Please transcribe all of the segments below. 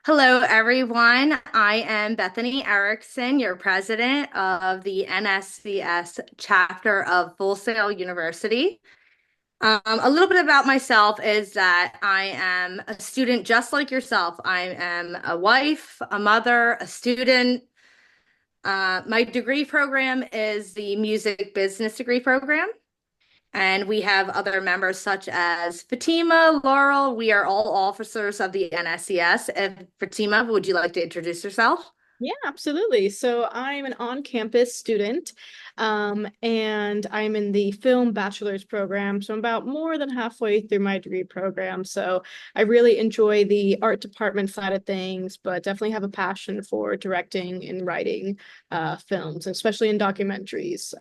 Hello, everyone. I am Bethany Erickson, your president of the NSCS chapter of Full Sail University. A little bit about myself is that I am a student just like yourself. I am a wife, a mother, a student. My degree program is the music business degree program. And we have other members such as Fatima, Laurel. We are all officers of the NSCS. And Fatima, would you like to introduce yourself? Yeah, absolutely. So I'm an on-campus student, and I'm in the film bachelor's program. So I'm about more than halfway through my degree program. So I really enjoy the art department side of things, but definitely have a passion for directing and writing films, especially in documentaries.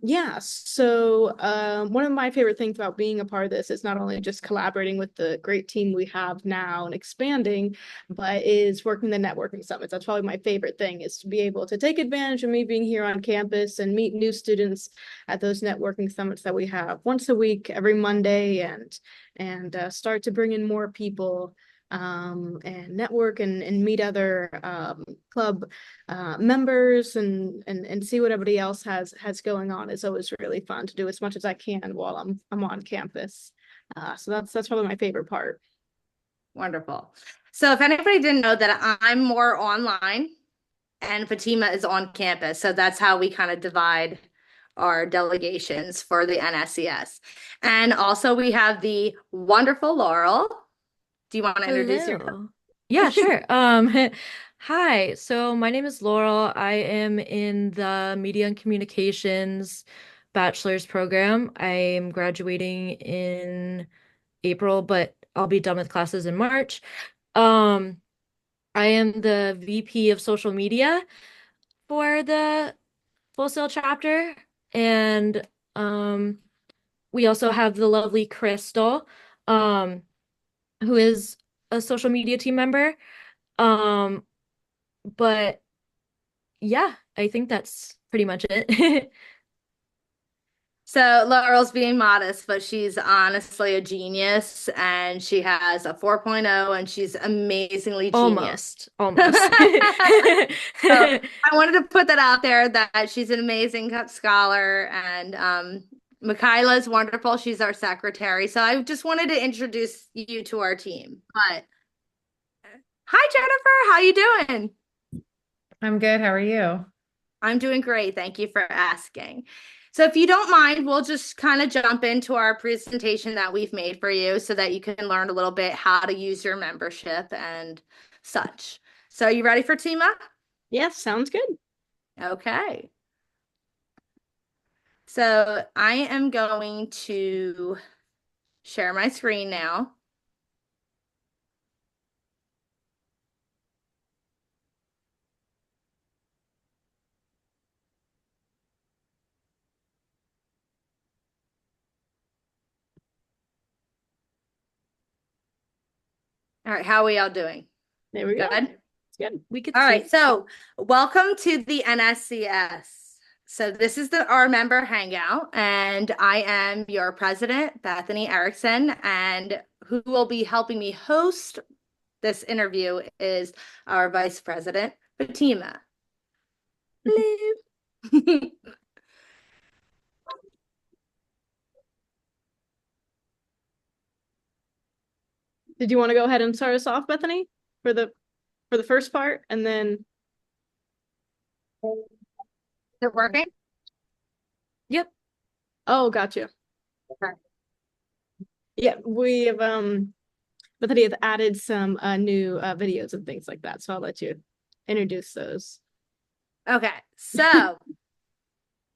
Yeah, so one of my favorite things about being a part of this is not only just collaborating with the great team we have now and expanding, but is working the networking summits. That's probably my favorite thing, is to be able to take advantage of me being here on campus and meet new students at those networking summits that we have once a week, every Monday, and start to bring in more people and network and meet other club members and see what everybody else has going on. It's always really fun to do as much as I can while I'm on campus. So that's probably my favorite part. Wonderful. So if anybody didn't know that I'm more online and Fatima is on campus, so that's how we kind of divide our delegations for the NSCS. And also we have the wonderful Laurel. Do you want to introduce yourself? Hello. Yeah, sure. Hi. So my name is Laurel. I am in the Media and Communications bachelor's program. I am graduating in April, but I'll be done with classes in March. Um, I am the VP of social media for the Full Sail chapter, and um, we also have the lovely Crystal, um, who is a social media team member. Um, but yeah, I think that's pretty much it. So Laurel's being modest, but she's honestly a genius and she has a 4.0 and she's amazingly genius. Almost, almost. So I wanted to put that out there that she's an amazing scholar and Michaela's wonderful. She's our secretary. So I just wanted to introduce you to our team. But hi Jennifer, how you doing? I'm good. How are you? I'm doing great. Thank you for asking. So if you don't mind, we'll just kind of jump into our presentation that we've made for you so that you can learn a little bit how to use your membership and such. So are you ready for Tima? Yes, sounds good. Okay. So I am going to share my screen now. All right, how are we all doing? There we go. Good? It's good. We could All see. right, so welcome to the NSCS. So this is our member hangout, and I am your president, Bethany Erickson, and who will be helping me host this interview is our vice president, Fatima. Hello. Did you want to go ahead and start us off, Bethany, for the first part, and then Is it working? Yep. oh, gotcha. Okay. Yeah, we have Bethany have added some new videos and things like that, so I'll let you introduce those. Okay, so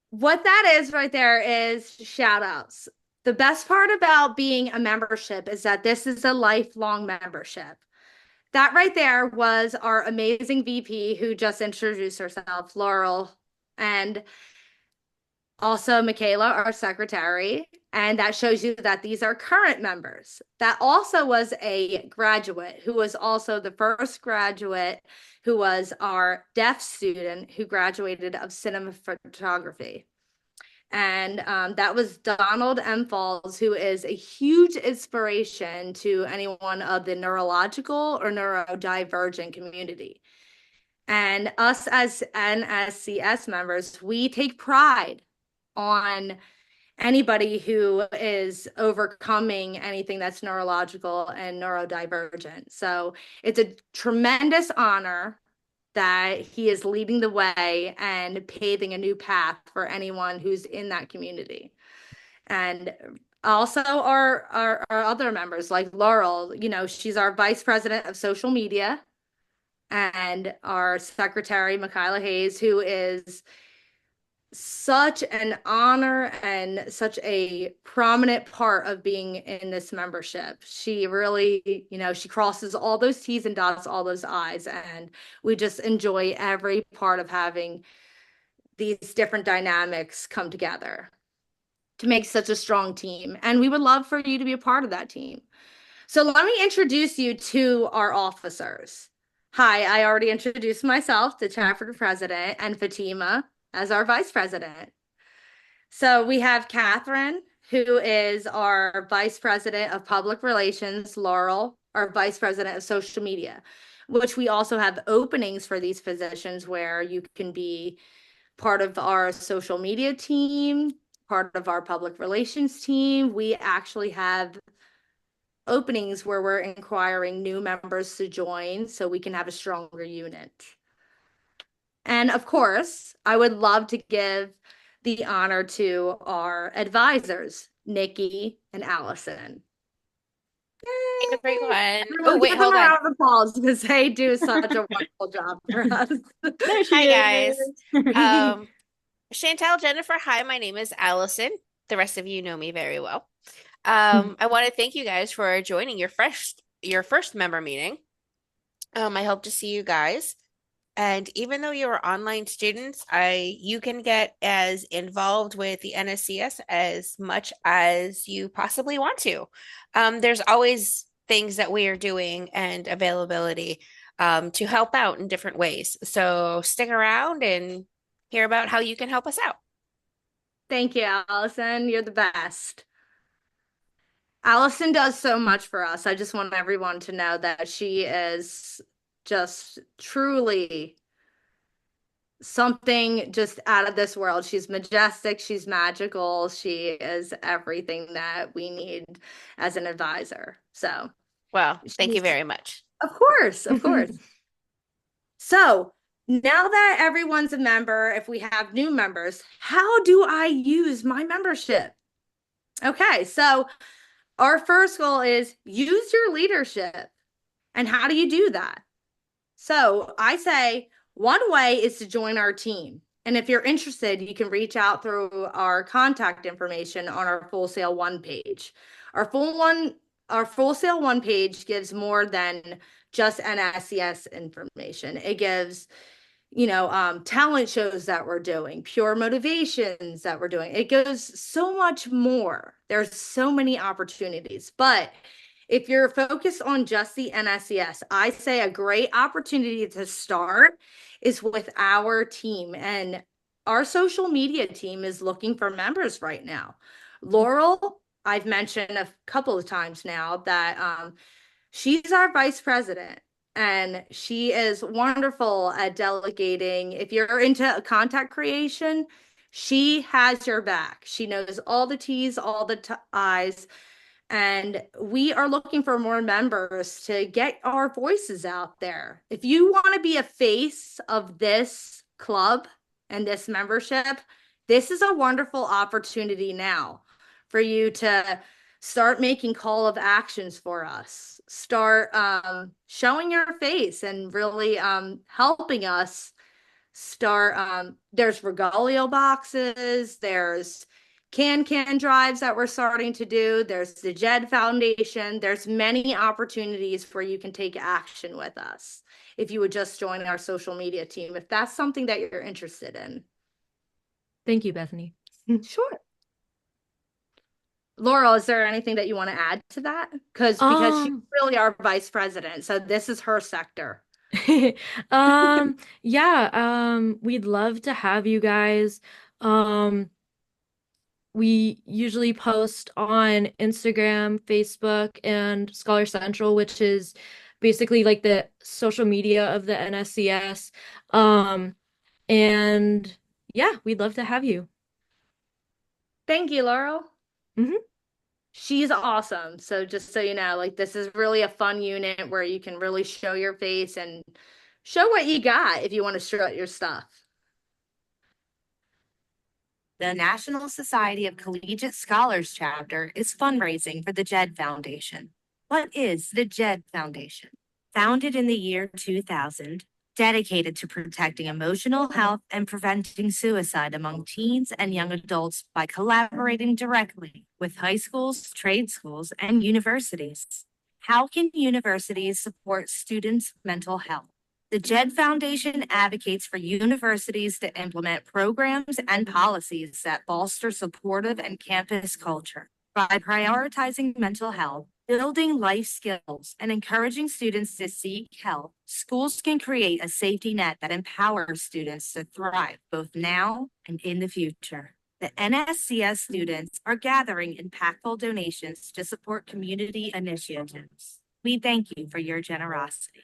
what that is right there is shout outs. The best part about being a membership is that this is a lifelong membership. That right there was our amazing VP who just introduced herself, Laurel, and also Michaela, our secretary. And that shows you that these are current members. That also was a graduate who was also the first graduate who was our deaf student who graduated of cinema photography. And that was Donald M. Falls, who is a huge inspiration to anyone of the neurological or neurodivergent community. And us as NSCS members, we take pride on anybody who is overcoming anything that's neurological and neurodivergent. So it's a tremendous honor that he is leading the way and paving a new path for anyone who's in that community. And also our other members like Laurel, she's our vice president of social media, and our secretary, Michaela Hayes, who is such an honor and such a prominent part of being in this membership. She really, she crosses all those T's and dots all those I's, and we just enjoy every part of having these different dynamics come together to make such a strong team. And we would love for you to be a part of that team. So let me introduce you to our officers. Hi, I already introduced myself, the chapter president, and Fatima as our vice president. So we have Catherine, who is our vice president of public relations, Laurel, our vice president of social media, which we also have openings for these positions where you can be part of our social media team, part of our public relations team. We actually have openings where we're inquiring new members to join so we can have a stronger unit. And of course, I would love to give the honor to our advisors, Nikki and Allison. Hey, everyone. Everyone Oh, wait, give them hold a on. round of applause because they do such a wonderful job for us. There she Hi, is. Chantel, Jennifer, hi, my name is Allison. The rest of you know me very well. Hmm. I want to thank you guys for joining your first member meeting. I hope to see you guys. And even though you're online students, you can get as involved with the NSCS as much as you possibly want to. There's always things that we are doing and availability to help out in different ways. So stick around and hear about how you can help us out. Thank you, Allison. You're the best. Allison does so much for us. I just want everyone to know that she is just truly something just out of this world. She's majestic, she's magical, she is everything that we need as an advisor. So, Well, thank you she's- very much. Of course, of course. So, now that everyone's a member, if we have new members, how do I use my membership? Okay, so our first goal is use your leadership. And how do you do that? So I say one way is to join our team. And if you're interested, you can reach out through our contact information on our Full Sail One page. Our Full Sail One page gives more than just NSCS information. It gives talent shows that we're doing, pure motivations that we're doing. It goes so much more. There's so many opportunities. But if you're focused on just the NSCS, I say a great opportunity to start is with our team. And our social media team is looking for members right now. Laurel, I've mentioned a couple of times now that she's our vice president. And she is wonderful at delegating. If you're into content creation, she has your back. She knows all the T's, all the I's. And we are looking for more members to get our voices out there. If you want to be a face of this club and this membership, this is a wonderful opportunity now for you to start making call of actions for us. Start showing your face and really helping us start. There's regalia boxes, there's can drives that we're starting to do. There's the JED Foundation. There's many opportunities where you can take action with us if you would just join our social media team, if that's something that you're interested in. Thank you, Bethany. Sure. Laurel, is there anything that you want to add to that? Because she's really our vice president, so this is her sector. Yeah, we'd love to have you guys. we usually post on Instagram, Facebook, and Scholar Central, which is basically like the social media of the NSCS. And yeah, we'd love to have you. Thank you, Laurel. Mhm. She's awesome. So just so you know, like this is really a fun unit where you can really show your face and show what you got if you want to strut your stuff. The National Society of Collegiate Scholars chapter is fundraising for the JED Foundation. What is the JED Foundation? Founded in the year 2000, dedicated to protecting emotional health and preventing suicide among teens and young adults by collaborating directly with high schools, trade schools, and universities. How can universities support students' mental health? The JED Foundation advocates for universities to implement programs and policies that foster supportive and campus culture. By prioritizing mental health, building life skills, and encouraging students to seek help, schools can create a safety net that empowers students to thrive both now and in the future. The NSCS students are gathering impactful donations to support community initiatives. We thank you for your generosity.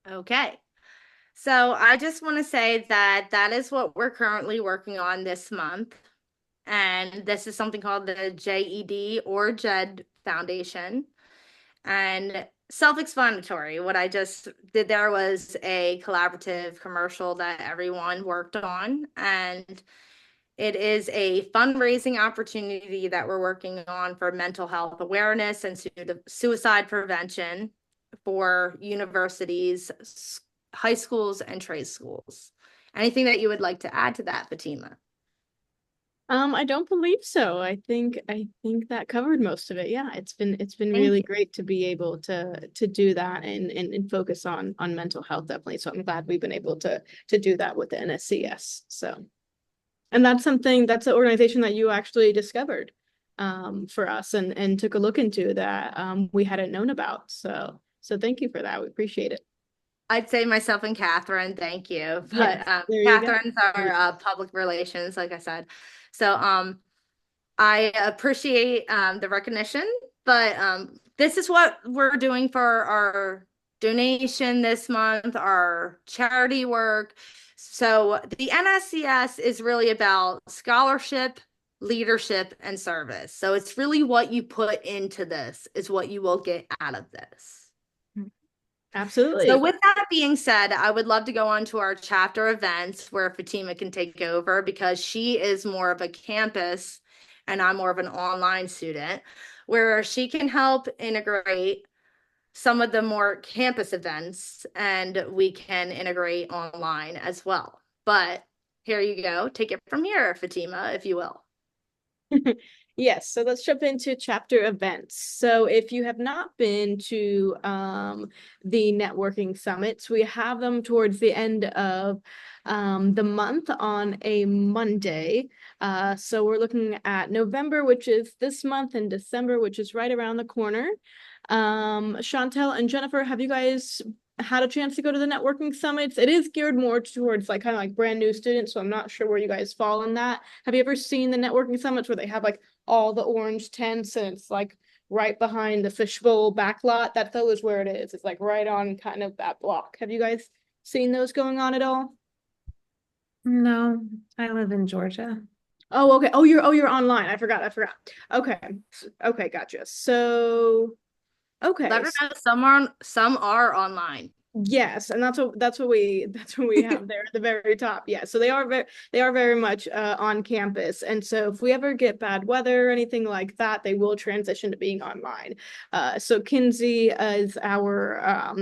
Okay. So I just want to say that that is what we're currently working on this month. And this is something called the JED or JED Foundation. And self-explanatory, what I just did there was a collaborative commercial that everyone worked on. And it is a fundraising opportunity that we're working on for mental health awareness and suicide prevention for universities, high schools, and trade schools. Anything that you would like to add to that, Fatima? I don't believe so. I think that covered most of it. Yeah, it's been Thank really you. great to be able to do that and focus on mental health definitely. So I'm glad we've been able to do that with the NSCS. So, and that's that's an organization that you actually discovered for us and took a look into that we hadn't known about. So thank you for that. We appreciate it. I'd say myself and Catherine, thank you. Yes, But there you go. Catherine's our public relations, like I said. So I appreciate the recognition, but this is what we're doing for our donation this month, our charity work. So the NSCS is really about scholarship, leadership, and service. So it's really what you put into this is what you will get out of this. Absolutely. So with that being said, I would love to go on to our chapter events where Fatima can take over because she is more of a campus and I'm more of an online student, where she can help integrate some of the more campus events and we can integrate online as well. But here you go. Take it from here, Fatima, if you will. Yes, so let's jump into chapter events. So if you have not been to the networking summits, we have them towards the end of the month on a Monday. So we're looking at November, which is this month, and December, which is right around the corner. Chantel and Jennifer, have you guys had a chance to go to the networking summits? It is geared more towards like kind of like brand new students, so I'm not sure where you guys fall in that. Have you ever seen the networking summits where they have like all the orange tents and it's like right behind the fishbowl backlot? That's always where it is. It's like right on kind of that block. Have you guys seen those going on at all? No, I live in Georgia. Oh, okay. Oh, you're online. I forgot. Okay. Okay, gotcha. So okay. Let her know some are online. Yes, and that's what we have there at the very top. Yeah, so they are very much on campus, and so if we ever get bad weather or anything like that, they will transition to being online. So Kinsey is our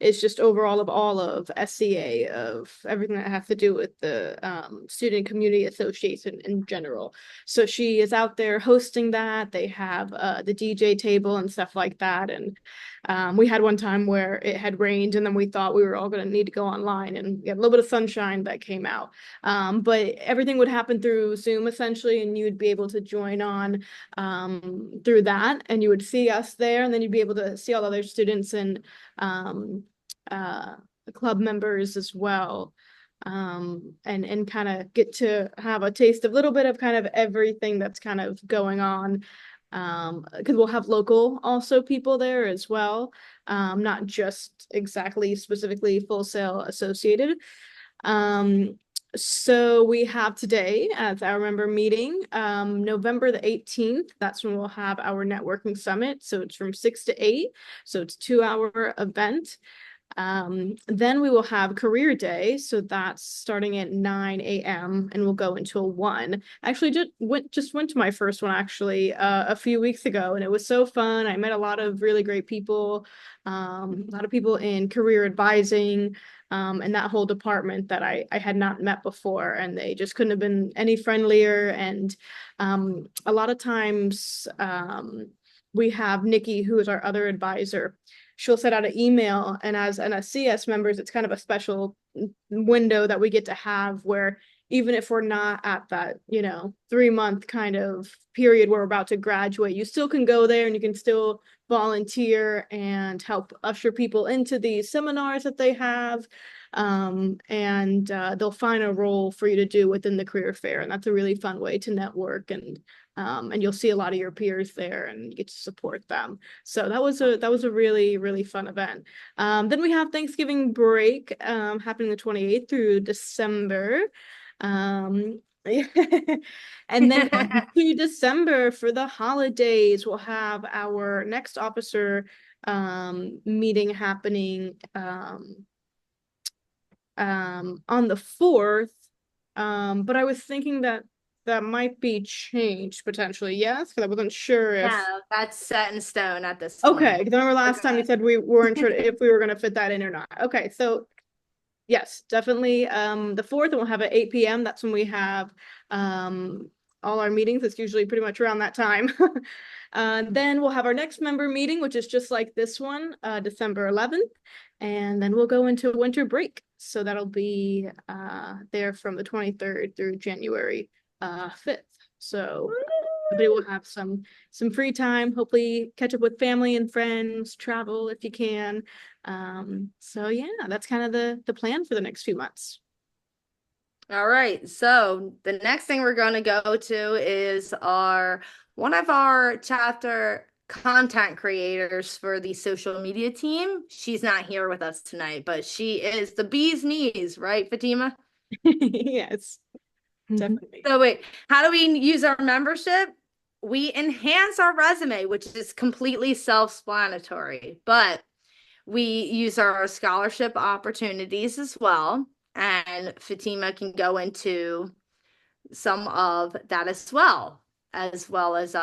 is just overall of all of SCA of everything that has to do with the Student Community Association in general. So she is out there hosting that. They have the DJ table and stuff like that, and we had one time where it had rained and then we thought we were all going to need to go online and we had a little bit of sunshine that came out. But everything would happen through Zoom essentially, and you'd be able to join on through that, and you would see us there, and then you'd be able to see all the other students and club members as well. and kind of get to have a taste of a little bit of kind of everything that's kind of going on. Because we'll have local also people there as well, not just exactly specifically Full Sail associated. So we have today as our member meeting, November the 18th. That's when we'll have our networking summit. So it's from 6 to 8. So it's a 2-hour event. Then we will have career day. So that's starting at 9 a.m. and we'll go until 1. Actually, just went to my first one actually a few weeks ago, and it was so fun. I met a lot of really great people, a lot of people in career advising, and that whole department that I had not met before, and they just couldn't have been any friendlier. And a lot of times we have Nikki, who is our other advisor. She'll send out an email, and as CS members, it's kind of a special window that we get to have where even if we're not at that, 3-month kind of period where we're about to graduate, you still can go there and you can still volunteer and help usher people into these seminars that they have. And they'll find a role for you to do within the career fair. And that's a really fun way to network, and you'll see a lot of your peers there and get to support them. So that was a really, really fun event. Then we have Thanksgiving break happening the 28th through December. And then through December for the holidays, we'll have our next officer meeting happening on the 4th. But I was thinking that might be changed potentially, yes, because I wasn't sure if No, that's set in stone at this point. okay, because I remember last time you said we weren't sure if we were going to fit that in or not. Okay, so yes, definitely the 4th, and we'll have at 8 p.m. That's when we have all our meetings. It's usually pretty much around that time. Then we'll have our next member meeting, which is just like this one, December 11th, and then we'll go into winter break. So that'll be there from the 23rd through January 5th. So everybody will have some free time, hopefully catch up with family and friends, travel if you can. So yeah, that's kind of the plan for the next few months. All right, so the next thing we're going to go to is one of our chapter content creators for the social media team. She's not here with us tonight, but she is the bee's knees, right, Fatima? Yes, definitely. So wait, how do we use our membership? We enhance our resume, which is completely self-explanatory, but we use our scholarship opportunities as well. And Fatima can go into some of that as well as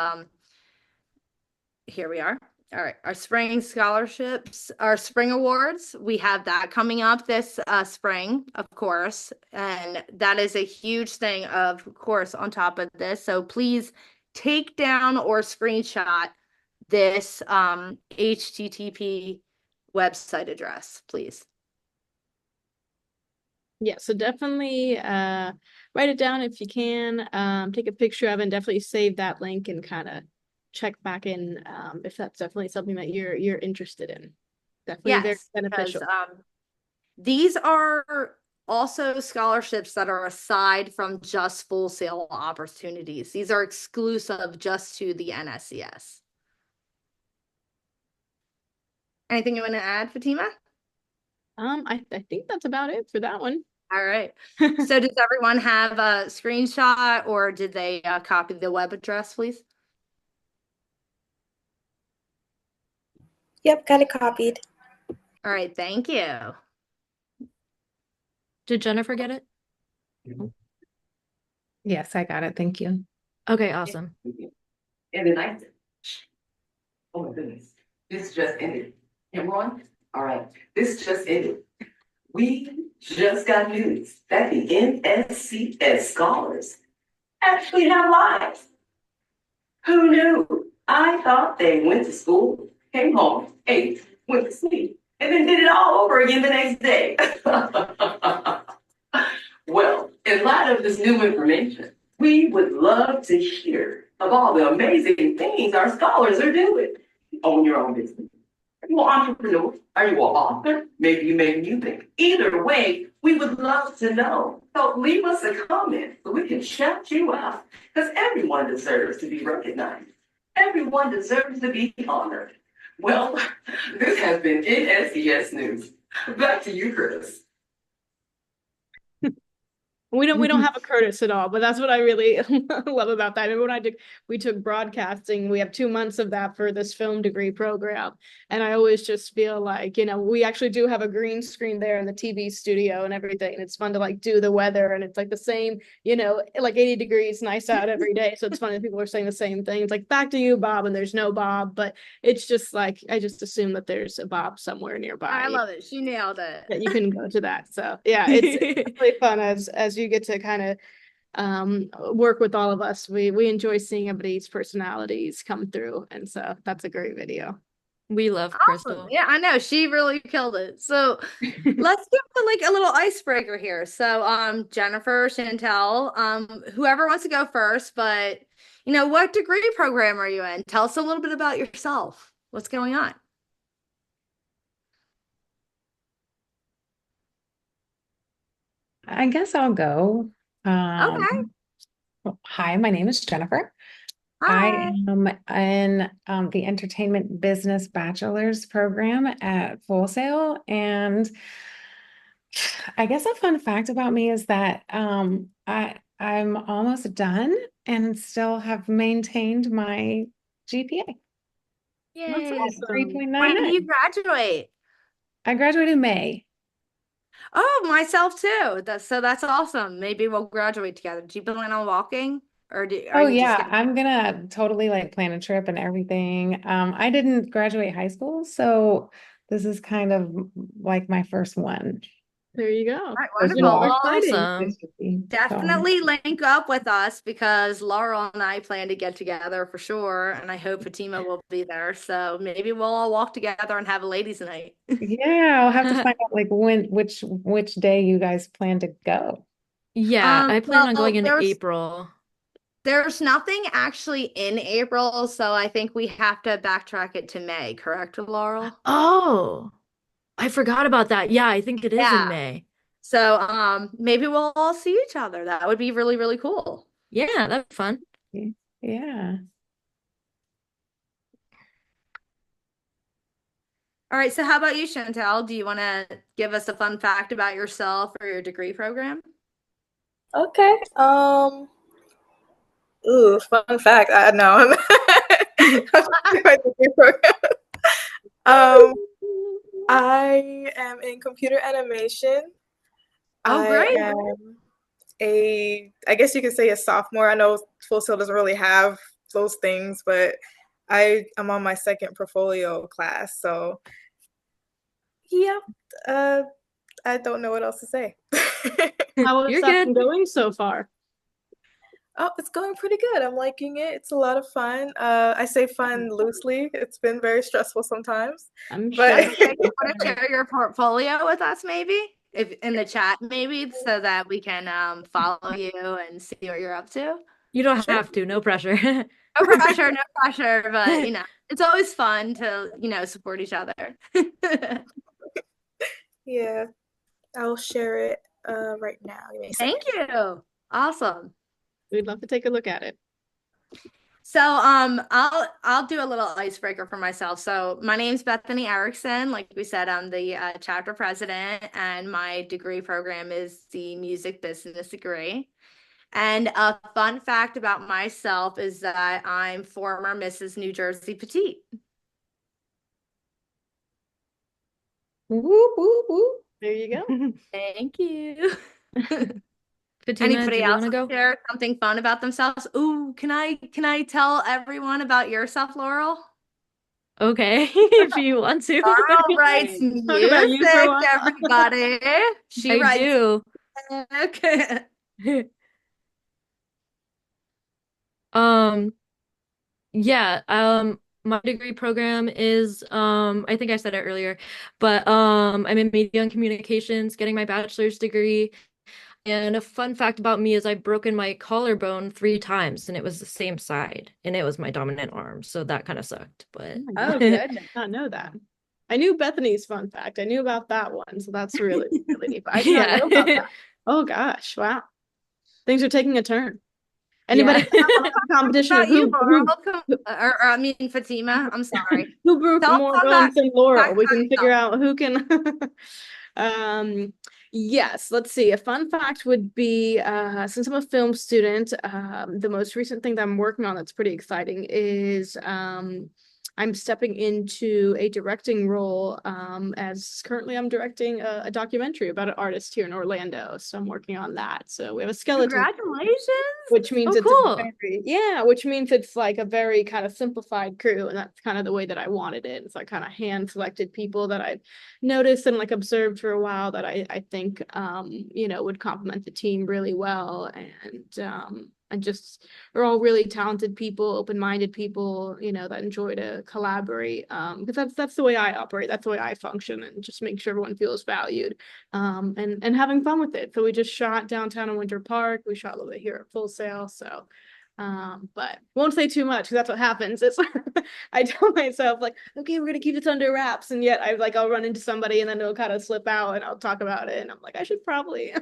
here we are. All right, our spring scholarships, our spring awards, we have that coming up this spring, of course, and that is a huge thing, of course, on top of this. So please take down or screenshot this HTTP website address, please. Yeah, so definitely write it down if you can, take a picture of it, and definitely save that link and kind of check back in if that's definitely something that you're interested in. Definitely very beneficial. Because, these are also scholarships that are aside from just Full Sail opportunities. These are exclusive just to the NSCS. Anything you want to add, Fatima? I think that's about it for that one. All right. So does everyone have a screenshot, or did they copy the web address, please? Yep, got it copied. All right, thank you. Did Jennifer get it? Yes, I got it. Thank you. Okay, awesome. And then oh my goodness, this just ended. Everyone, all right, this just ended. We just got news that the NSCS scholars actually have lives. Who knew? I thought they went to school, came home, ate, went to sleep, and then did it all over again the next day. Well, in light of this new information, we would love to hear of all the amazing things our scholars are doing. Own your own business. Are you an entrepreneur? Are you an author? Maybe you make music. Either way, we would love to know. So leave us a comment so we can shout you out. Because everyone deserves to be recognized. Everyone deserves to be honored. Well, this has been NSES News. Back to you, Chris. We don't have a Curtis at all, but that's what I really love about that. I remember when we took broadcasting, we have 2 months of that for this film degree program. And I always just feel like, we actually do have a green screen there in the TV studio and everything. And it's fun to like do the weather, and it's like the same, like 80 degrees, nice out every day. So it's funny that people are saying the same thing. It's like, back to you, Bob, and there's no Bob, but it's just like, I just assume that there's a Bob somewhere nearby. I love it. She nailed That it. you can go to that. So yeah, it's really fun as you get to kind of work with all of us. We enjoy seeing everybody's personalities come through, and so that's a great video. We love Awesome. Crystal. Yeah, I know. She really killed it. So let's do like a little icebreaker here. So Jennifer, Chantel, whoever wants to go first, but what degree program are you in? Tell us a little bit about yourself. What's going on? I guess I'll go. Okay. Hi, my name is Jennifer. Hi. I am in the Entertainment Business Bachelor's program at Full Sail. And I guess a fun fact about me is that I'm almost done and still have maintained my GPA. Yay. awesome. 3.99. When do you graduate? I graduated in May. Oh, myself too. That's awesome. Maybe we'll graduate together. Do you plan on walking, or are Oh you just yeah, I'm gonna totally like plan a trip and everything. I didn't graduate high school, so this is kind of like my first one. There you go. All right, First wonderful. one, Well, exciting. Awesome. definitely link up with us because Laurel and I plan to get together for sure, and I hope Fatima will be there. So maybe we'll all walk together and have a ladies' night. Yeah, I'll have to find out like which day you guys plan to go. Yeah, I plan on Well, going in April. there's nothing actually in April, so I think we have to backtrack it to May, correct, Laurel? Oh, I forgot about that. Yeah, I think it is Yeah. in May. So maybe we'll all see each other. That would be really, really cool. Yeah, that'd be fun. Yeah. All right, so how about you, Chantel? Do you want to give us a fun fact about yourself or your degree program? Okay. Fun fact. I know. I am in computer animation. Oh, great. I am I guess you could say a sophomore. I know Full Sail doesn't really have those things, but I'm on my second portfolio class. So yeah, I don't know what else to say. How is You're that good. been going so far? Oh, it's going pretty good. I'm liking it. It's a lot of fun. I say fun loosely. It's been very stressful sometimes. I'm But- sure. Okay, you want to share your portfolio with us, maybe? If in the chat, maybe, so that we can follow you and see what you're up to. You don't Sure. have to, no pressure. No pressure, no pressure, but it's always fun to, support each other. Yeah, I'll share it right now. Give me a second. Thank you. Awesome. We'd love to take a look at it. So I'll do a little icebreaker for myself. So my name's Bethany Erickson. Like we said, I'm the chapter president, and my degree program is the music business degree. And a fun fact about myself is that I'm former Mrs. New Jersey Petite. Whoop, whoop, whoop. There you go. Thank you. Fatima, do Anybody you else want to want go? to share something fun about themselves? Ooh, can I tell everyone about yourself, Laurel? Okay, if you want to. Laurel writes Talk about you for a music, while. everybody. She I writes do. music. Yeah, my degree program is I think I said it earlier, but I'm in media and communications, getting my bachelor's degree. And a fun fact about me is I've broken my collarbone 3 times, and it was the same side, and it was my dominant arm, so that kind of sucked. But Oh, I goodness. did not know that. I knew Bethany's fun fact. I knew about that one, so that's really, really neat. But I did not know about Yeah. that. Oh gosh, wow. Things are taking a turn. Anybody Yeah. have a competition of About you, Laurel, who I mean Fatima, I'm sorry. who broke Tell us more about that bones than Laurel? fact We about can figure yourself. out who can. Yes, let's see. A fun fact would be, since I'm a film student, the most recent thing that I'm working on that's pretty exciting is I'm stepping into a directing role, as currently I'm directing a documentary about an artist here in Orlando. So I'm working on that. So we have a skeleton, Congratulations. which means Oh, it's a cool. which means it's like a very kind of simplified crew, and that's kind of the way that I wanted it. It's like kind of hand selected people that I've noticed and like observed for a while that I think would complement the team really well, and just are all really talented people, open-minded people, that enjoy to collaborate, because that's the way I operate, that's the way I function, and just make sure everyone feels valued, and having fun with it. So we just shot downtown in Winter Park. We shot a little bit here at Full Sail. So, but won't say too much because that's what happens. It's I tell myself like, okay, we're gonna keep this under wraps, and yet I'll run into somebody and then it'll kind of slip out and I'll talk about it, and I'm like, I should probably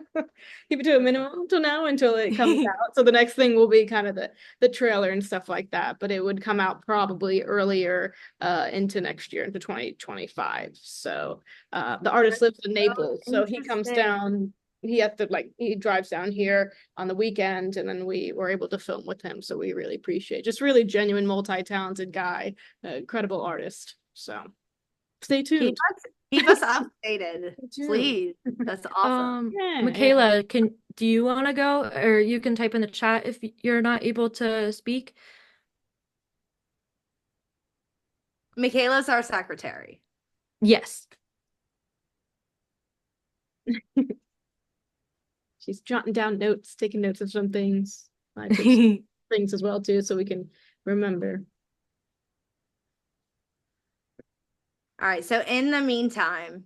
keep it to a minimum until now until it comes out. So the next thing will be kind of the trailer and stuff like that, but it would come out probably earlier into next year, into 2025. So the artist lives in Naples, so he comes interesting. down. He drives down here on the weekend, and then we were able to film with him. So we really appreciate, just really genuine, multi-talented guy, incredible artist. So stay tuned. Keep us updated, tuned. please. That's awesome. Yeah, Michaela, do you want to go, or you can type in the chat if you're not able to speak? Michaela's our secretary. Yes. She's jotting down notes, taking notes of some things. I took some things as well too, so we can remember. All right. So in the meantime,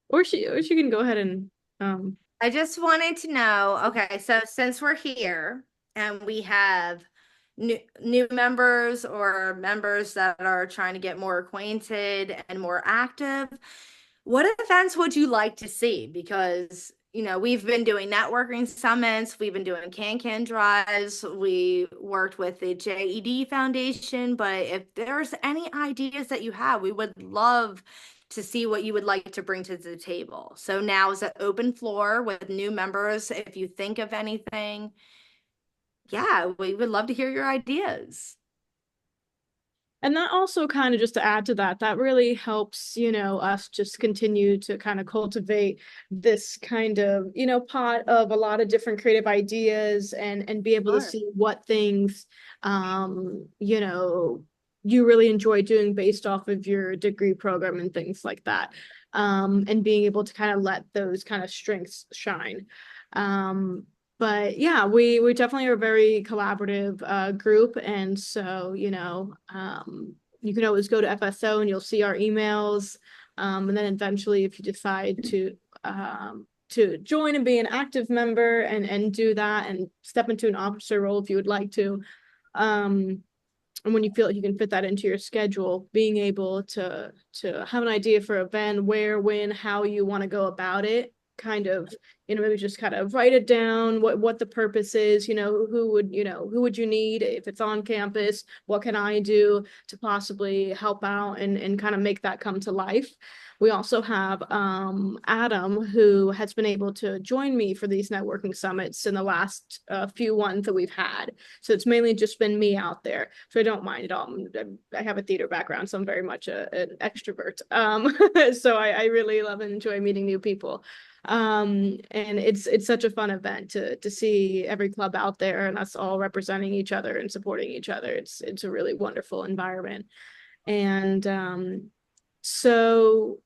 or she can go ahead and I just wanted to know, okay, so since we're here and we have new members or members that are trying to get more acquainted and more active, what events would you like to see? Because, we've been doing networking summits, we've been doing can drives, we worked with the JED Foundation, but if there's any ideas that you have, we would love to see what you would like to bring to the table. So now is an open floor with new members. If you think of anything, yeah, we would love to hear your ideas. And that also kind of, just to add to that, that really helps, us just continue to kind of cultivate this kind of, pot of a lot of different creative ideas, and be able to Sure. see what things, you really enjoy doing based off of your degree program and things like that. And being able to kind of let those kind of strengths shine. But yeah, we definitely are a very collaborative group, and so you can always go to FSO and you'll see our emails, and then eventually, if you decide to join and be an active member and do that and step into an officer role if you would like to, and when you feel like you can fit that into your schedule, being able to have an idea for a event, where, when, how you want to go about it, kind of, maybe just kind of write it down, what the purpose is, who would you need if it's on campus, what can I do to possibly help out and kind of make that come to life. We also have Adam, who has been able to join me for these networking summits in the last few ones that we've had. So it's mainly just been me out there. So I don't mind at all. I have a theater background, so I'm very much an extrovert. So I really love and enjoy meeting new people. And it's such a fun event to see every club out there and us all representing each other and supporting each other. It's a really wonderful environment. And so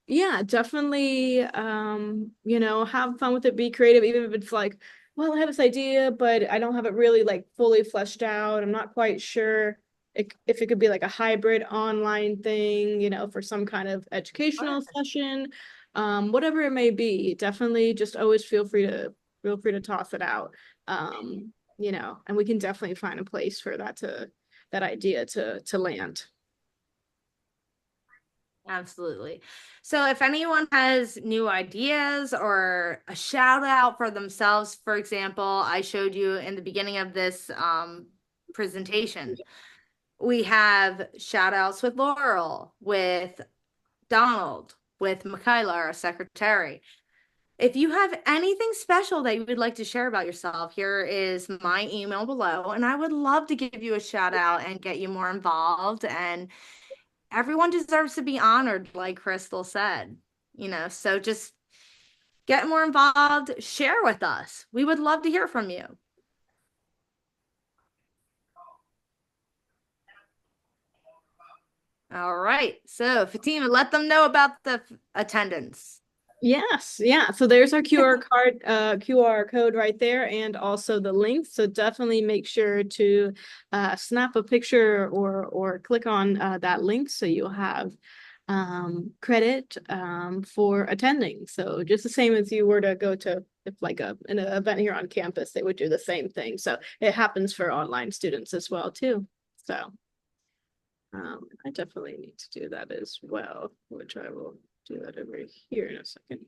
yeah, definitely have fun with it, be creative, even if it's like, well, I have this idea, but I don't have it really like fully fleshed out. I'm not quite sure if it could be like a hybrid online thing, for some kind of educational session, whatever it may be. Definitely just always feel free to toss it out. And we can definitely find a place for that idea to land. Absolutely. So if anyone has new ideas or a shout out for themselves, for example, I showed you in the beginning of this presentation, we have shout outs with Laurel, with Donald, with Michaela, our secretary. If you have anything special that you would like to share about yourself, here is my email below, and I would love to give you a shout out and get you more involved. And everyone deserves to be honored, like Crystal said, so just get more involved, share with us. We would love to hear from you. All right. So Fatima, let them know about the attendance. Yes, yeah. So there's our QR code right there, and also the link. So definitely make sure to snap a picture or click on that link so you'll have credit for attending. So just the same as you were to go to if like an event here on campus, they would do the same thing. So it happens for online students as well too. So I definitely need to do that as well, which I will do that over here in a second.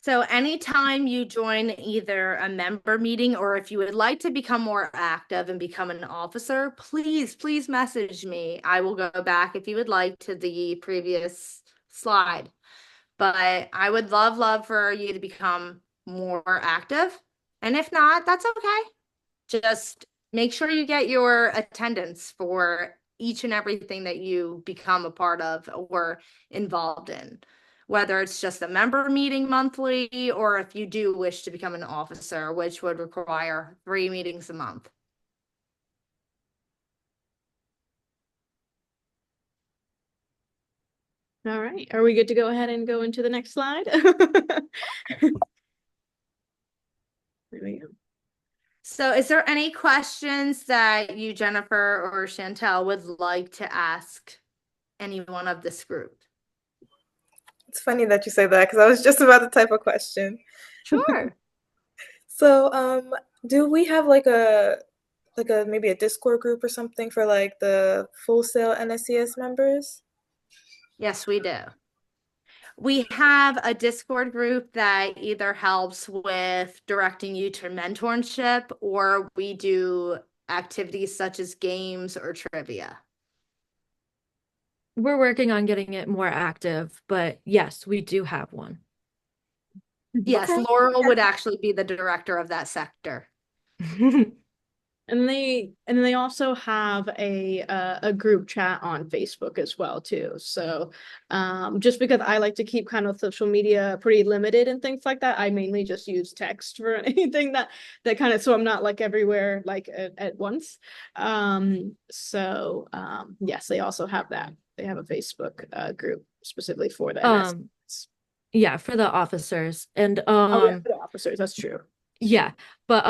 So anytime you join either a member meeting or if you would like to become more active and become an officer, please message me. I will go back if you would like to the previous slide. But I would love for you to become more active. And if not, that's okay. Just make sure you get your attendance for each and everything that you become a part of or involved in, whether it's just a member meeting monthly or if you do wish to become an officer, which would require 3 meetings a month. All right, are we good to go ahead and go into the next slide? There we go. So is there any questions that you, Jennifer or Chantel, would like to ask anyone of this group? It's funny that you say that because I was just about to type a question. Sure. So, do we have like a maybe a Discord group or something for like the Full Sail NSCS members? Yes, we do. We have a Discord group that either helps with directing you to mentorship or we do activities such as games or trivia. We're working on getting it more active, but yes, we do have one. Yes, Okay. Laurel would actually be the director of that sector. And they also have a group chat on Facebook as well too. So just because I like to keep kind of social media pretty limited and things like that, I mainly just use text for anything that kind of, so I'm not like everywhere like at once. Yes, they also have that. They have a Facebook group specifically for the NSCS. Yeah, for the officers. And Oh, yeah, for the officers, that's true. yeah, but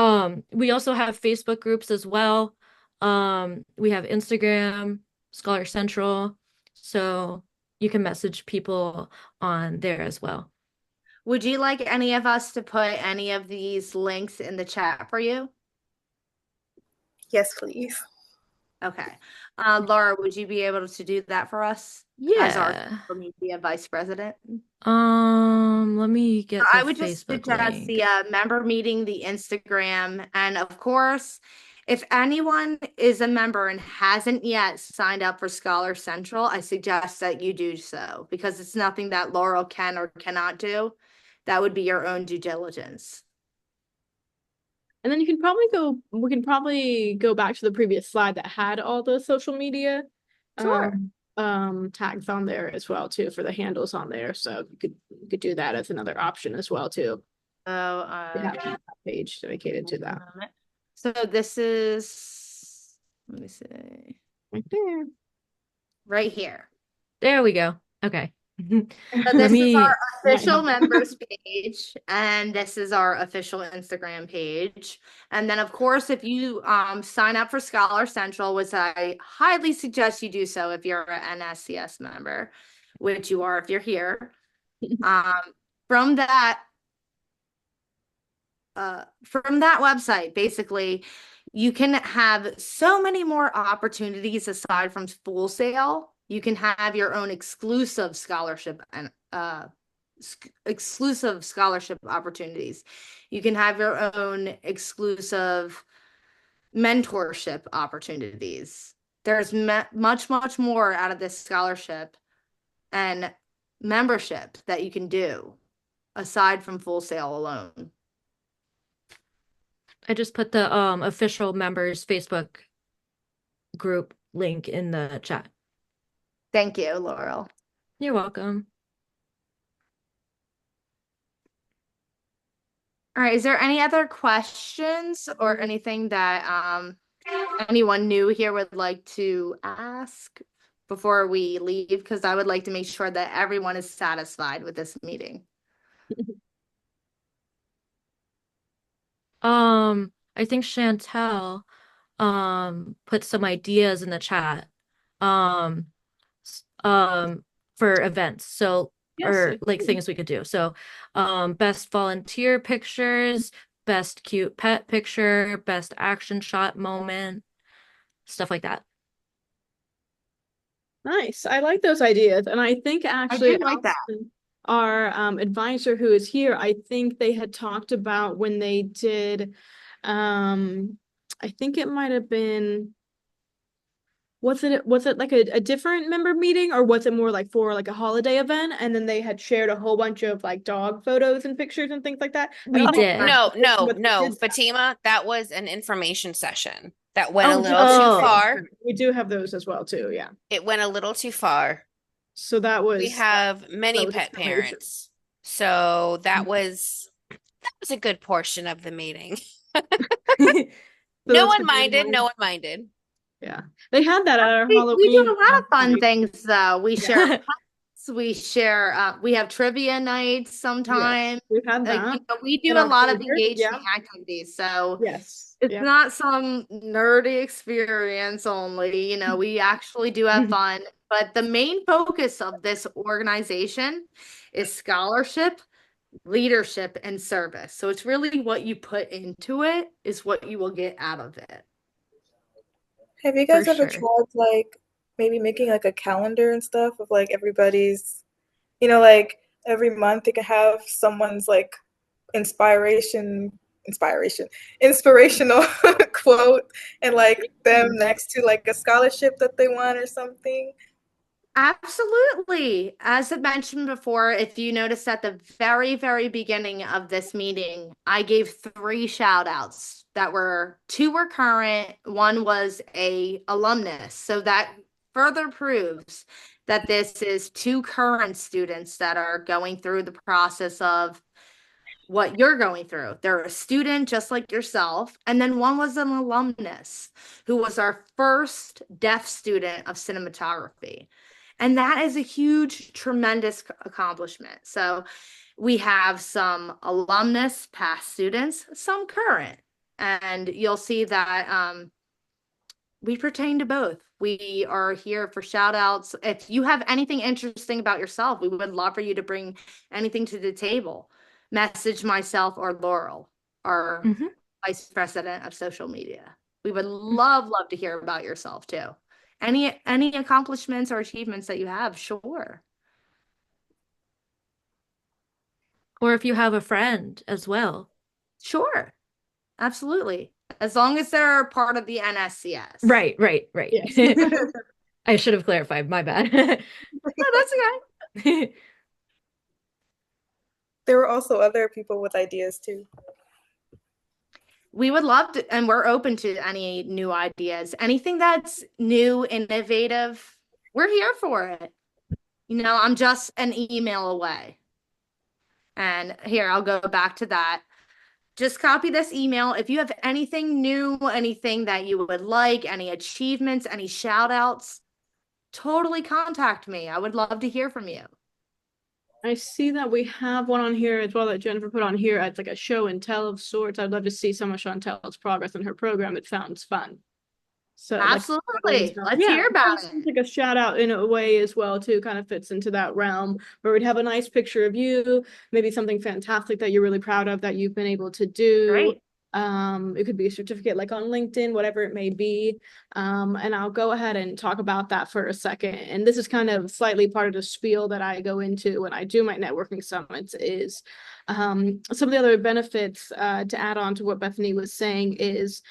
we also have Facebook groups as well. We have Instagram, Scholar Central, so you can message people on there as well. Would you like any of us to put any of these links in the chat for you? Yes, please. Okay. Laura, would you be able to do that for us? As our Yeah. social media vice president? Let me get I the would just Facebook suggest link. the member meeting, the Instagram, and of course, if anyone is a member and hasn't yet signed up for Scholar Central, I suggest that you do so because it's nothing that Laurel can or cannot do. That would be your own due diligence. And then we can probably go back to the previous slide that had all the social media Sure. tags on there as well too for the handles on there. So you could do that as another option as well too. So Yeah, that page dedicated to that. So this is, let me see, Right there. right here. There we go. Okay. So Let this is me our official members page, and this is our official Instagram page. And then, of course, if you sign up for Scholar Central, which I highly suggest you do so if you're an NSCS member, which you are if you're here. From that website, basically, you can have so many more opportunities aside from Full Sail. You can have your own exclusive scholarship and exclusive scholarship opportunities. You can have your own exclusive mentorship opportunities. There's much, much more out of this scholarship and membership that you can do aside from Full Sail alone. I just put the official members Facebook group link in the chat. Thank you, Laurel. You're welcome. All right, is there any other questions or anything that anyone new here would like to ask before we leave? Because I would like to make sure that everyone is satisfied with this meeting. I think Chantel put some ideas in the chat for events. So or like things we could do. So best volunteer pictures, best cute pet picture, best action shot moment, stuff like that. Nice. I like those ideas. And I think actually like that. Allison, our advisor who is here, I think they had talked about when they did, I think it might have been, was it like a different member meeting, or was it more like for like a holiday event? And then they had shared a whole bunch of like dog photos and pictures and things like that. We did. No, Fatima, that was an information session that went a little too far. We do have those as well too, yeah. It went a little too far. So that was We have many was pet information. parents. So that was a good portion of the meeting. So No that's one the minded. big No one. one minded. Yeah, they had that at our We Halloween. do a lot of fun things though. We share Yeah. pups, we share we have trivia nights sometimes. We've had that. We do In a lot of October, engaging yeah. activities. So Yes. it's Yeah. not some nerdy experience only, we actually do have fun. But the main focus of this organization is scholarship, leadership, and service. So it's really what you put into it is what you will get out of it. Have you guys For ever sure. tried like maybe making like a calendar and stuff of like everybody's, like every month you can have someone's like inspirational quote and like them next to like a scholarship that they won or something? Absolutely. As I mentioned before, if you noticed at the very, very beginning of this meeting, I gave 3 shout outs that were 2 were current, 1 was a alumnus. So that further proves that this is 2 current students that are going through the process of what you're going through. They're a student just like yourself. And then 1 was an alumnus who was our first deaf student of cinematography. And that is a huge, tremendous accomplishment. So we have some alumnus, past students, some current. And you'll see that we pertain to both. We are here for shout outs. If you have anything interesting about yourself, we would love for you to bring anything to the table. Message myself or Laurel, our vice president of social media. We would love to hear about yourself too. Any accomplishments or achievements that you have, sure. Or if you have a friend as well. Sure. Absolutely. As long as they're part of the NSCS. Right. Yes. I should have clarified. My bad. No, that's okay. There were also other people with ideas too. We would love to, and we're open to any new ideas. Anything that's new, innovative, we're here for it. I'm just an email away. And here, I'll go back to that. Just copy this email. If you have anything new, anything that you would like, any achievements, any shout outs, totally contact me. I would love to hear from you. I see that we have one on here as well that Jennifer put on here. It's like a show and tell of sorts. I'd love to see some of Chantel's progress in her program. It sounds fun. So absolutely. Like, Let's hear about it. Like a shout out in a way as well too, kind of fits into that realm where we'd have a nice picture of you, maybe something fantastic that you're really proud of that you've been able to do. Great. It could be a certificate like on LinkedIn, whatever it may be. And I'll go ahead and talk about that for a second. And this is kind of slightly part of the spiel that I go into when I do my networking summits is some of the other benefits to add on to what Bethany was saying is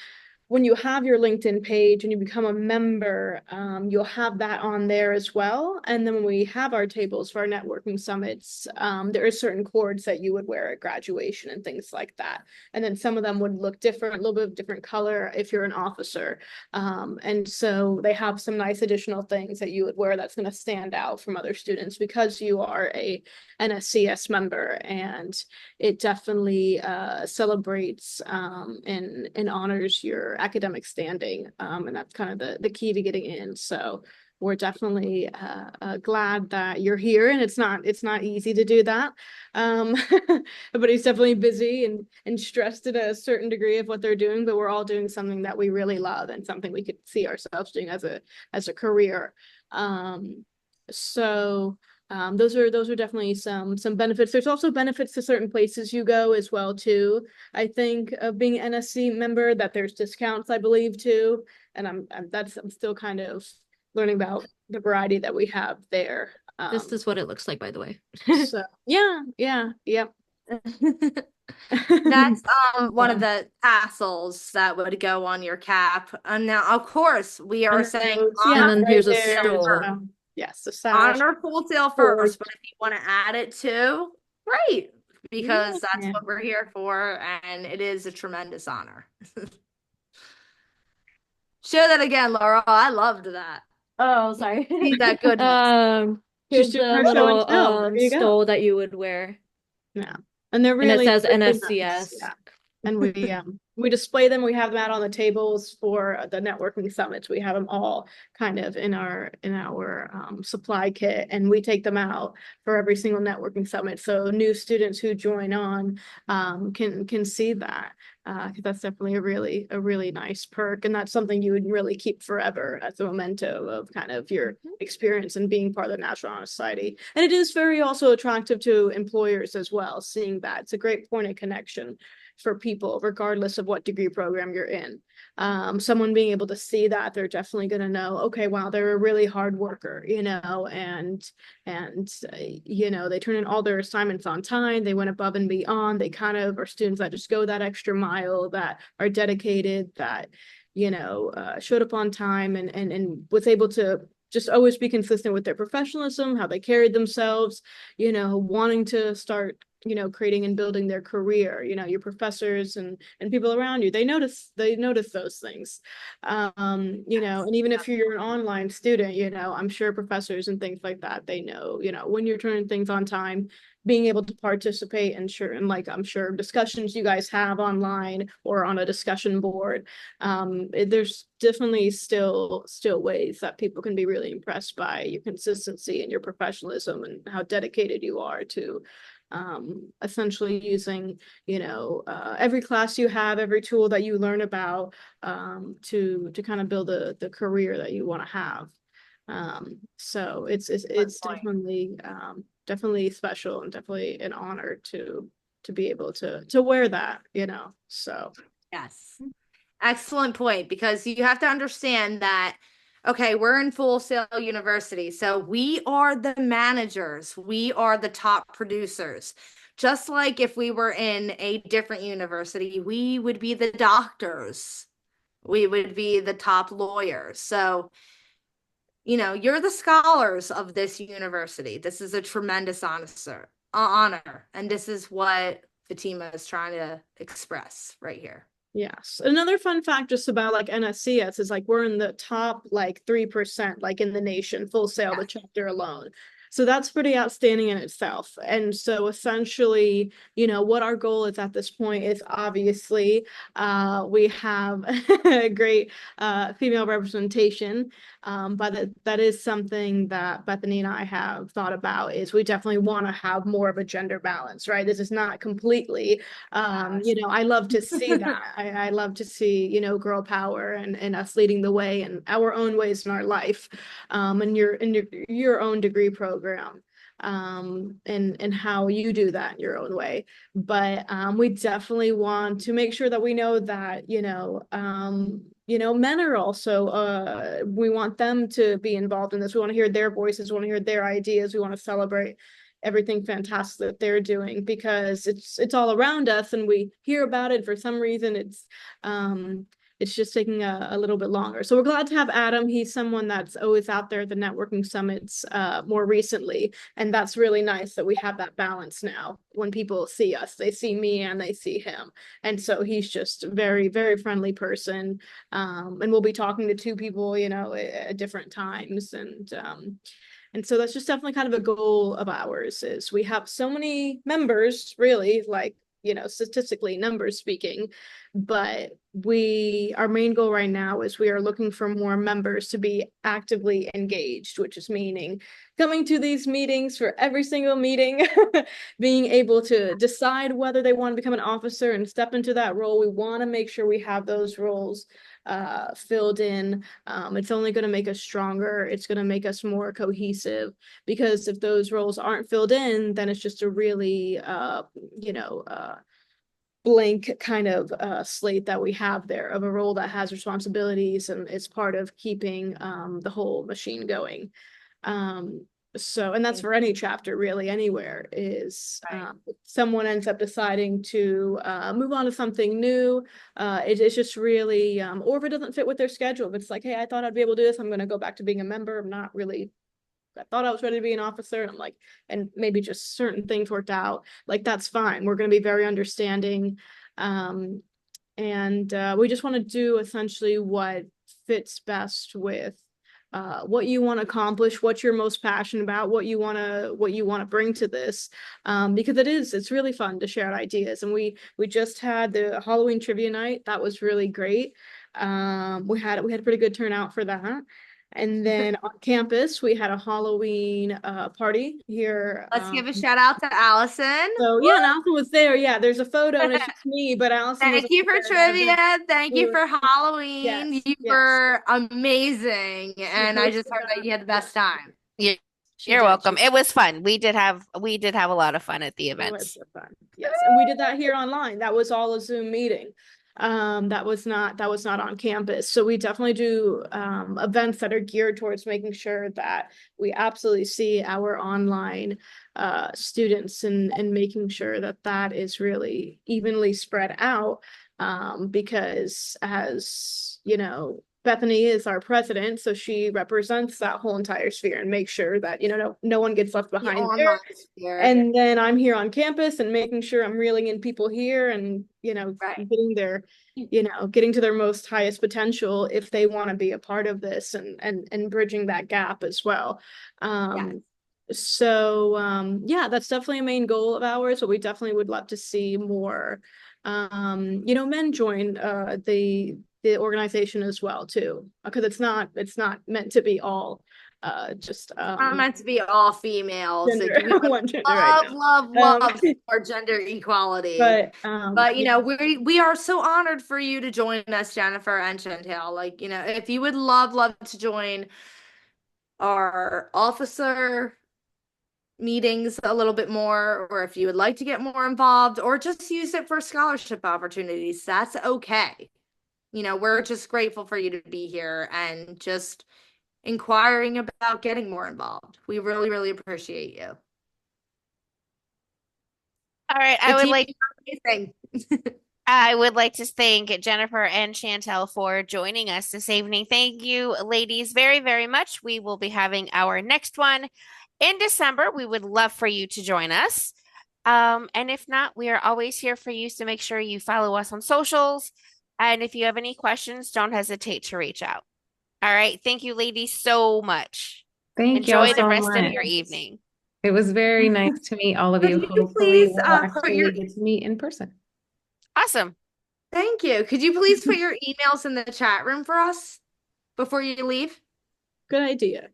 when you have your LinkedIn page and you become a member, you'll have that on there as well. And then when we have our tables for our networking summits, there are certain cords that you would wear at graduation and things like that. And then some of them would look different, a little bit of different color if you're an officer. And so they have some nice additional things that you would wear that's going to stand out from other students because you are a NSCS member, and it definitely celebrates and honors your academic standing, and that's kind of the key to getting in. So we're definitely glad that you're here, and it's not easy to do that. Everybody's definitely busy and stressed at a certain degree of what they're doing, but we're all doing something that we really love and something we could see ourselves doing as a career. Those are definitely some benefits. There's also benefits to certain places you go as well too. I think of being an NSC member that there's discounts, I believe too, and I'm still kind of learning about the variety that we have there. This is what it looks like, by the way. So yep. That's one of the tassels that would go on your cap. And now, of course, we are saying And then here's a there. stole. Yes, the sash. honor Full Sail first, but if you want to add it too, great, because that's Yeah. what we're here for, and it is a tremendous honor. Show that again, Laura. I loved that. Oh, sorry. See that good. Here's Just the her showing little show. There you go. stole that you would wear. Yeah, and they're And it really says really nice. NSCS. Yeah. And we display them. We have them out on the tables for the networking summits. We have them all kind of in our supply kit, and we take them out for every single networking summit. So new students who join on can see that. 'Cause that's definitely a really nice perk, and that's something you would really keep forever as a memento of kind of your experience and being part of the National Honor Society. And it is very also attractive to employers as well, seeing that. It's a great point of connection for people, regardless of what degree program you're in. Someone being able to see that, they're definitely going to know, okay, wow, they're a really hard worker, and they turn in all their assignments on time. They went above and beyond. They kind of are students that just go that extra mile, that are dedicated, that, showed up on time and was able to just always be consistent with their professionalism, how they carried themselves, wanting to start creating and building their career. Your professors and people around you, they notice those things. And even if you're an online student, I'm sure professors and things like that, they know, when you're turning things on time, being able to participate and I'm sure discussions you guys have online or on a discussion board. There's definitely still ways that people can be really impressed by your consistency and your professionalism and how dedicated you are to essentially using every class you have, every tool that you learn about to kind of build the career that you want to have. So it's definitely special and definitely an honor to be able to wear that, so. Yes. Excellent point, because you have to understand that, okay, we're in Full Sail University, so we are the managers, we are the top producers. Just like if we were in a different university, we would be the doctors, we would be the top lawyers. So, you're the scholars of this university. This is a tremendous honor, and this is what Fatima is trying to express right here. Yes. Another fun fact just about NSCS is we're in the top 3% in the nation, Full Sail, the chapter alone. So that's pretty outstanding in itself. And so essentially, what our goal is at this point is obviously we have a great female representation. But that is something that Bethany and I have thought about, is we definitely want to have more of a gender balance, right? This is not completely, I love to see that. I love to see, girl power and us leading the way in our own ways in our life, and your own degree program. and how you do that in your own way. But we definitely want to make sure that we know that, men are also, we want them to be involved in this. We want to hear their voices, we want to hear their ideas, we want to celebrate everything fantastic that they're doing, because it's all around us and we hear about it. For some reason, it's just taking a little bit longer. So we're glad to have Adam. He's someone that's always out there at the networking summits more recently. And that's really nice that we have that balance now. When people see us, they see me and they see him. And so he's just a very, very friendly person. And we'll be talking to two people, at different times. And so that's just definitely kind of a goal of ours, is we have so many members, really, like, statistically, numbers speaking, but our main goal right now is we are looking for more members to be actively engaged, which is meaning coming to these meetings for every single meeting, being able to decide whether they want to become an officer and step into that role. We want to make sure we have those roles filled in. It's only going to make us stronger. It's going to make us more cohesive, because if those roles aren't filled in, then it's just a really, blank kind of slate that we have there of a role that has responsibilities and it's part of keeping the whole machine going. And that's for any chapter, really, anywhere, is someone ends up deciding to move on to something new. It's just really, or if it doesn't fit with their schedule, if it's like, hey, I thought I'd be able to do this, I'm going to go back to being a member. I'm not really, I thought I was ready to be an officer. And I'm like, and maybe just certain things worked out. Like, that's fine. We're going to be very understanding. And we just want to do essentially what fits best with what you want to accomplish, what you're most passionate about, what you want to bring to this, because it's really fun to share ideas. And we just had the Halloween trivia night. That was really great. We had a pretty good turnout for that. And then on campus, we had a Halloween party here. Let's give a shout out to Allison. So yeah, and Allison was there. Yeah, there's a photo and it's just me, but Allison was Thank you for there. trivia. Thank you for Halloween. Yes, You yes. were amazing. And I just hosted heard that you had the best time. You're did. welcome. It was fun. We did have a lot of fun at the It was events. so fun. Yes, and we did that here online. That was all a Zoom meeting. That was not on campus. So we definitely do events that are geared towards making sure that we absolutely see our online students, and making sure that that is really evenly spread out, because, as you know, Bethany is our president, so she represents that whole entire sphere and makes sure that, no one gets left behind there. And then I'm here on campus and making sure I'm reeling in people here and, getting to their most highest potential if they want to be a part of this, and bridging that gap as well. So that's definitely a main goal of ours, but we definitely would love to see more men join the organization as well too, because it's not meant to be all just not meant to be all females. Gender, Like, we one gender right love for gender equality. But we are so honored for you to join us, Jennifer and Chantel. Like, if you would love to join our officer meetings a little bit more, or if you would like to get more involved, or just use it for scholarship opportunities, that's okay. We're just grateful for you to be here and just inquiring about getting more involved. We really, really appreciate you. All right. I would like to thank Jennifer and Chantel for joining us this evening. Thank you, ladies, very, very much. We will be having our next one in December. We would love for you to join us. And if not, we are always here for you. So make sure you follow us on socials. And if you have any questions, don't hesitate to reach out. All right. Thank you, ladies, so much. Thank you. Enjoy the rest of your evening. It was very nice to meet all of you. Could you Hopefully, please we'll put actually your get to meet in person. Awesome. Thank you. Could you please put your emails in the chat room for us before you leave? Good idea.